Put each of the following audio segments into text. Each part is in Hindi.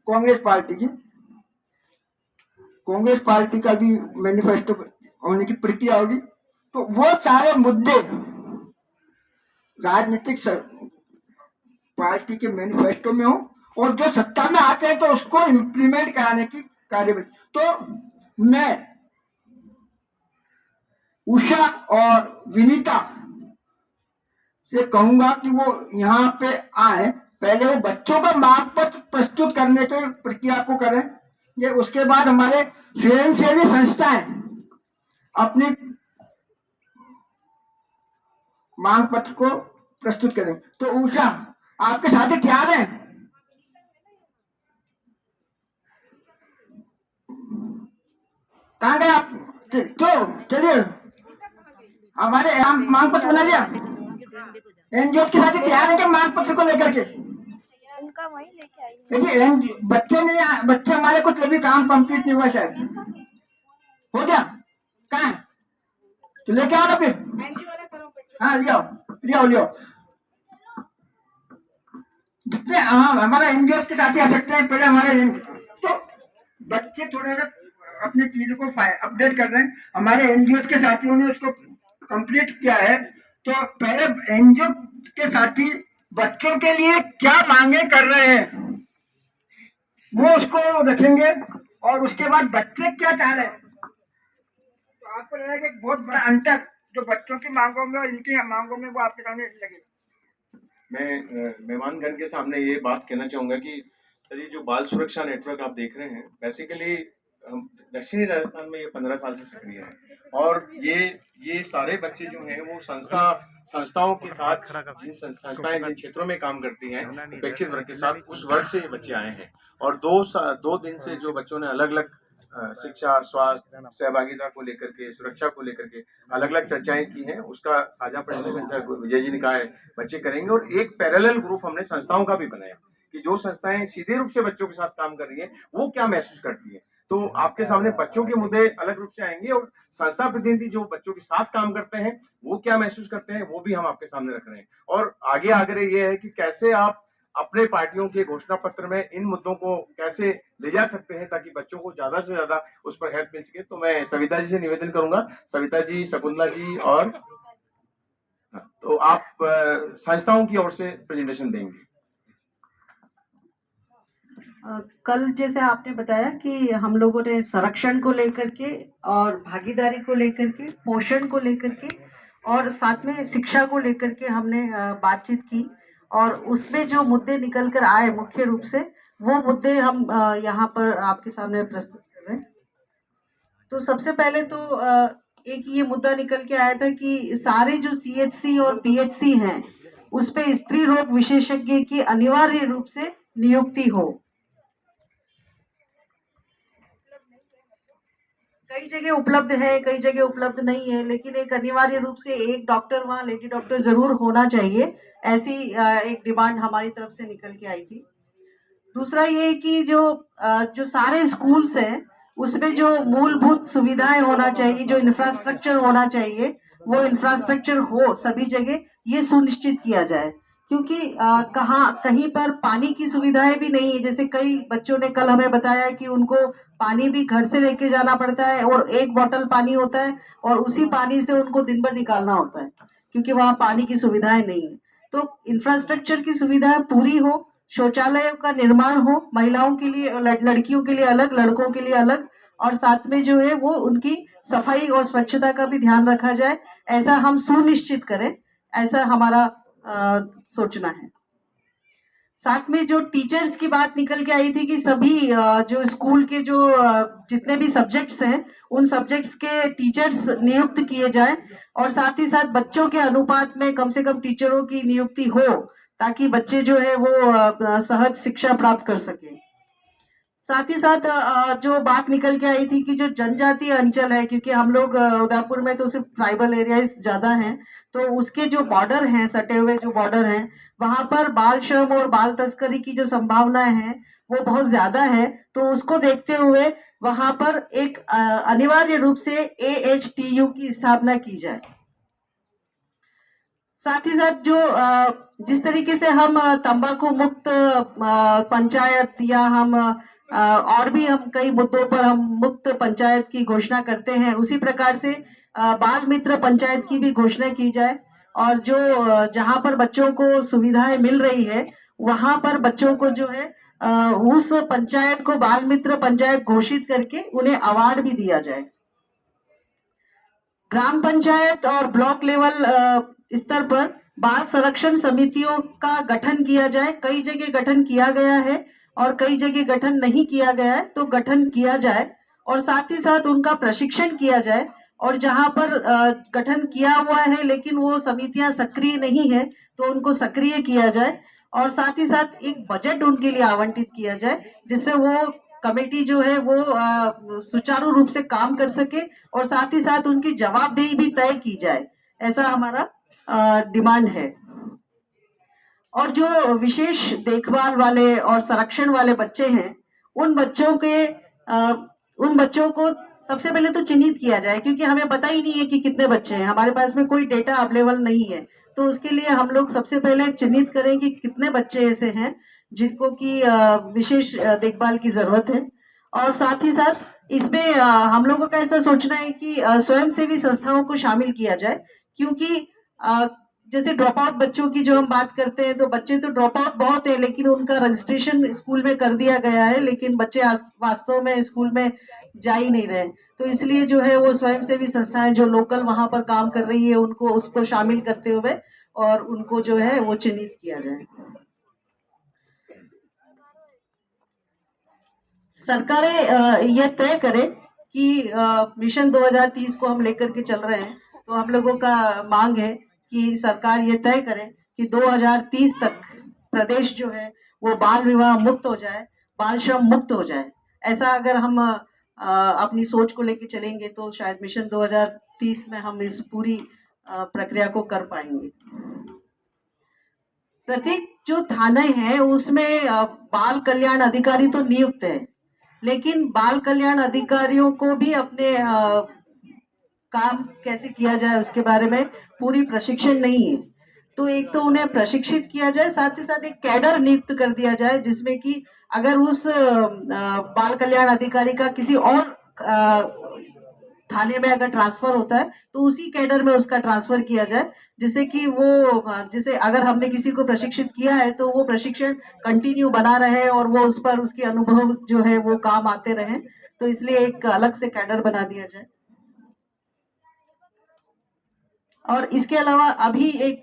कांग्रेस पार्टी का भी मैनिफेस्टो होने की प्रक्रिया होगी, तो वो सारे मुद्दे राजनीतिक पार्टी के मैनिफेस्टो में हो और जो सत्ता में आते हैं तो उसको इम्प्लीमेंट कराने की कार्यवाही। तो मैं उषा और विनीता से कहूंगा कि वो यहाँ पे आए, पहले वो बच्चों का मार्ग पत्र प्रस्तुत करने की प्रक्रिया को करें, ये उसके बाद हमारे स्वयंसेवी संस्थाएं अपनी मांग पत्र को प्रस्तुत करें। तो उषा, आपके साथी तैयार हैं? कहाँ गए आप? क्यों? चलिए, हमारे मांग पत्र बना लिया। एनजीओ के साथ तैयार है क्या मांग पत्र को लेकर के? उनका वही लेके आई। देखिए, बच्चे हमारे कुछ अभी काम कंप्लीट नहीं हुआ, शायद हो गया। कहाँ है? तो लेके आओ ना फिर। हाँ, लियो। जितने हमारा एनजीओ के साथ आ सकते हैं, पहले हमारे तो बच्चे थोड़ा सा अपनी चीजों को अपडेट कर रहे हैं। हमारे एनजीओ के साथियों ने उसको कंप्लीट किया है, तो पहले एनजीओ के साथी बच्चों के लिए क्या मांगे कर रहे हैं वो उसको रखेंगे, और उसके बाद बच्चे क्या चाह रहे हैं। तो आपको लगेगा कि बहुत बड़ा अंतर जो बच्चों की मांगों में और इनकी मांगों में वो आपके सामने लगेगा। मैं मेहमानगण के सामने ये बात कहना चाहूंगा कि सर, ये जो बाल सुरक्षा नेटवर्क आप देख रहे हैं, बेसिकली हम दक्षिणी राजस्थान में ये 15 साल से सक्रिय है, और ये सारे बच्चे जो हैं वो संस्थाओं के साथ, जिन संस्थाएं जिन क्षेत्रों में काम करती हैं उपेक्षित वर्ग के साथ, उस वर्ग से ये बच्चे आए हैं। और दो दिन से जो बच्चों ने अलग अलग शिक्षा, स्वास्थ्य, सहभागिता को लेकर के, सुरक्षा को लेकर के अलग अलग चर्चाएं की हैं, उसका साझा प्रेजेंटेशन विजय जी ने कहा है बच्चे करेंगे। और एक पैरेलल ग्रुप हमने संस्थाओं का भी बनाया कि जो संस्थाएं सीधे रूप से बच्चों के साथ काम कर रही हैं वो क्या महसूस करती है। तो आपके सामने बच्चों के मुद्दे अलग रूप से आएंगे, और संस्था प्रतिनिधि जो बच्चों के साथ काम करते हैं वो क्या महसूस करते हैं वो भी हम आपके सामने रख रहे हैं। और आगे आग्रह ये है कि कैसे आप अपने पार्टियों के घोषणा पत्र में इन मुद्दों को कैसे ले जा सकते हैं ताकि बच्चों को ज्यादा से ज्यादा उस पर हेल्प मिल सके। तो मैं सविता जी से निवेदन करूंगा, सविता जी, शकुंतला जी, और तो आप संस्थाओं की ओर से प्रेजेंटेशन देंगे। कल जैसे आपने बताया कि हम लोगों ने संरक्षण को लेकर के और भागीदारी को लेकर के, पोषण को लेकर के और साथ में शिक्षा को लेकर के हमने बातचीत की, और उसमें जो मुद्दे निकल कर आए मुख्य रूप से वो मुद्दे हम यहाँ पर आपके सामने प्रस्तुत कर रहे हैं। तो सबसे पहले तो एक ये मुद्दा निकल के आया था कि सारे जो सीएचसी और पीएचसी हैं उस पे स्त्री रोग विशेषज्ञ की अनिवार्य रूप से नियुक्ति हो। कई जगह उपलब्ध है, कई जगह उपलब्ध नहीं है, लेकिन एक अनिवार्य रूप से एक डॉक्टर वहाँ लेडी डॉक्टर जरूर होना चाहिए, ऐसी एक डिमांड हमारी तरफ से निकल के आई थी। दूसरा ये कि जो सारे स्कूल्स हैं उसमें जो मूलभूत सुविधाएं होना चाहिए, जो इंफ्रास्ट्रक्चर होना चाहिए वो इंफ्रास्ट्रक्चर हो सभी जगह, ये सुनिश्चित किया जाए। क्योंकि कहीं पर पानी की सुविधाएं भी नहीं है। जैसे कई बच्चों ने कल हमें बताया कि उनको पानी भी घर से लेके जाना पड़ता है, और एक बोतल पानी होता है और उसी पानी से उनको दिन भर निकालना होता है, क्योंकि वहाँ पानी की सुविधाएं नहीं है। तो इंफ्रास्ट्रक्चर की सुविधाएं पूरी हो, शौचालय का निर्माण हो, महिलाओं के लिए, लड़कियों के लिए अलग, लड़कों के लिए अलग, और साथ में जो है वो उनकी सफाई और स्वच्छता का भी ध्यान रखा जाए, ऐसा हम सुनिश्चित करें, ऐसा हमारा सोचना है। साथ में जो टीचर्स की बात निकल के आई थी कि सभी जो स्कूल के जो जितने भी सब्जेक्ट्स हैं उन सब्जेक्ट्स के टीचर्स नियुक्त किए जाए, और साथ ही साथ बच्चों के अनुपात में कम से कम टीचरों की नियुक्ति हो, ताकि बच्चे जो है वो सहज शिक्षा प्राप्त कर सके। साथ ही साथ जो बात निकल के आई थी कि जो जनजातीय अंचल है, क्योंकि हम लोग उदयपुर में तो सिर्फ ट्राइबल एरियाज ज्यादा हैं, तो उसके जो बॉर्डर हैं, सटे हुए जो बॉर्डर हैं, वहां पर बाल श्रम और बाल तस्करी की जो संभावनाएं हैं वो बहुत ज्यादा है। तो उसको देखते हुए वहां पर एक अनिवार्य रूप से AHTU की स्थापना की जाए। साथ ही साथ जो जिस तरीके से हम तंबाकू मुक्त पंचायत या हम और भी हम कई मुद्दों पर हम मुक्त पंचायत की घोषणा करते हैं, उसी प्रकार से बाल मित्र पंचायत की भी घोषणा की जाए और जो जहां पर बच्चों को सुविधाएं मिल रही है वहां पर बच्चों को जो है उस पंचायत को बाल मित्र पंचायत घोषित करके उन्हें अवार्ड भी दिया जाए। ग्राम पंचायत और ब्लॉक लेवल स्तर पर बाल संरक्षण समितियों का गठन किया जाए। कई जगह गठन किया गया है और कई जगह गठन नहीं किया गया है, तो गठन किया जाए और साथ ही साथ उनका प्रशिक्षण किया जाए। और जहां पर गठन किया हुआ है लेकिन वो समितियां सक्रिय नहीं है तो उनको सक्रिय किया जाए और साथ ही साथ एक बजट उनके लिए आवंटित किया जाए जिससे वो कमेटी जो है वो सुचारू रूप से काम कर सके और साथ ही साथ उनकी जवाबदेही भी तय की जाए, ऐसा हमारा डिमांड है। और जो विशेष देखभाल वाले और संरक्षण वाले बच्चे हैं उन बच्चों को सबसे पहले तो चिन्हित किया जाए, क्योंकि हमें पता ही नहीं है कि कितने बच्चे हैं, हमारे पास में कोई डेटा अवेलेबल नहीं है। तो उसके लिए हम लोग सबसे पहले चिन्हित करें कि कितने बच्चे ऐसे हैं जिनको की विशेष देखभाल की जरूरत है। और साथ ही साथ इसमें हम लोगों का ऐसा सोचना है कि स्वयंसेवी संस्थाओं को शामिल किया जाए, क्योंकि जैसे ड्रॉप आउट बच्चों की जो हम बात करते हैं तो बच्चे तो ड्रॉप आउट बहुत है लेकिन उनका रजिस्ट्रेशन स्कूल में कर दिया गया है, लेकिन बच्चे वास्तव में स्कूल में जा ही नहीं रहे। तो इसलिए जो है वो स्वयंसेवी संस्थाएं जो लोकल वहां पर काम कर रही है उनको उसको शामिल करते हुए और उनको जो है वो चिन्हित किया जाए। सरकारें यह तय करें कि मिशन 2030 को हम लेकर के चल रहे हैं, तो हम लोगों का मांग है कि सरकार ये तय करे कि 2030 तक प्रदेश जो है वो बाल विवाह मुक्त हो जाए, बाल श्रम मुक्त हो जाए। ऐसा अगर हम अपनी सोच को लेकर चलेंगे तो शायद मिशन 2030 में हम इस पूरी प्रक्रिया को कर पाएंगे। प्रत्येक जो थाने हैं उसमें बाल कल्याण अधिकारी तो नियुक्त है, लेकिन बाल कल्याण अधिकारियों को भी अपने काम कैसे किया जाए उसके बारे में पूरी प्रशिक्षण नहीं है। तो एक तो उन्हें प्रशिक्षित किया जाए, साथ ही साथ एक कैडर नियुक्त कर दिया जाए जिसमें कि अगर उस बाल कल्याण अधिकारी का किसी और थाने में अगर ट्रांसफर होता है तो उसी कैडर में उसका ट्रांसफर किया जाए, जिससे कि वो जैसे अगर हमने किसी को प्रशिक्षित किया है तो वो प्रशिक्षण कंटिन्यू बना रहे और वो उस पर उसके अनुभव जो है वो काम आते रहे। तो इसलिए एक अलग से कैडर बना दिया जाए। और इसके अलावा अभी एक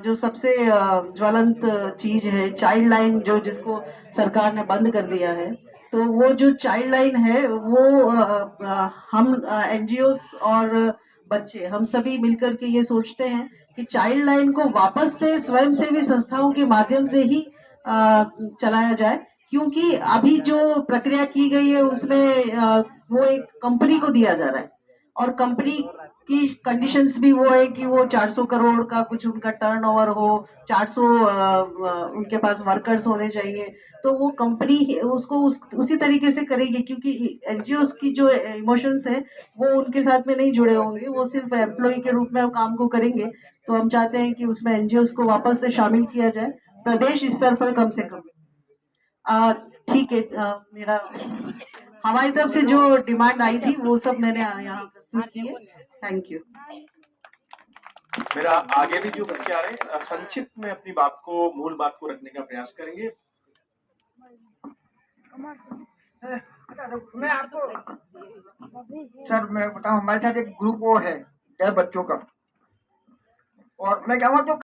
जो सबसे ज्वलंत चीज है चाइल्ड लाइन, जो जिसको सरकार ने बंद कर दिया है। तो वो जो चाइल्ड लाइन है वो हम एनजीओस और बच्चे हम सभी मिलकर के ये सोचते हैं कि चाइल्ड लाइन को वापस से स्वयंसेवी संस्थाओं के माध्यम से ही चलाया जाए, क्योंकि अभी जो प्रक्रिया की गई है उसमें वो एक कंपनी को दिया जा रहा है और कंपनी की कंडीशंस भी वो है कि वो 400 करोड़ का कुछ उनका टर्नओवर हो, 400 उनके पास वर्कर्स होने चाहिए। तो वो कंपनी उसको उसी तरीके से करेगी, क्योंकि एनजीओस की जो इमोशंस है वो उनके साथ में नहीं जुड़े होंगे, वो सिर्फ एम्प्लॉय के रूप में वो काम को करेंगे। तो हम चाहते हैं कि उसमें एनजीओस को वापस से शामिल किया जाए प्रदेश स्तर पर कम से कम। ठीक है, मेरा हमारी तरफ से जो डिमांड आई थी वो सब मैंने यहाँ प्रस्तुत की है। Thank you. मेरा आगे भी जो बच्चे आ रहे हैं संक्षिप्त में अपनी बात को, मूल बात को रखने का प्रयास करेंगे। मैं आपको सर मैं बताऊं, हमारे साथ एक ग्रुप वो है 10 बच्चों का, और मैं कहूँगा तो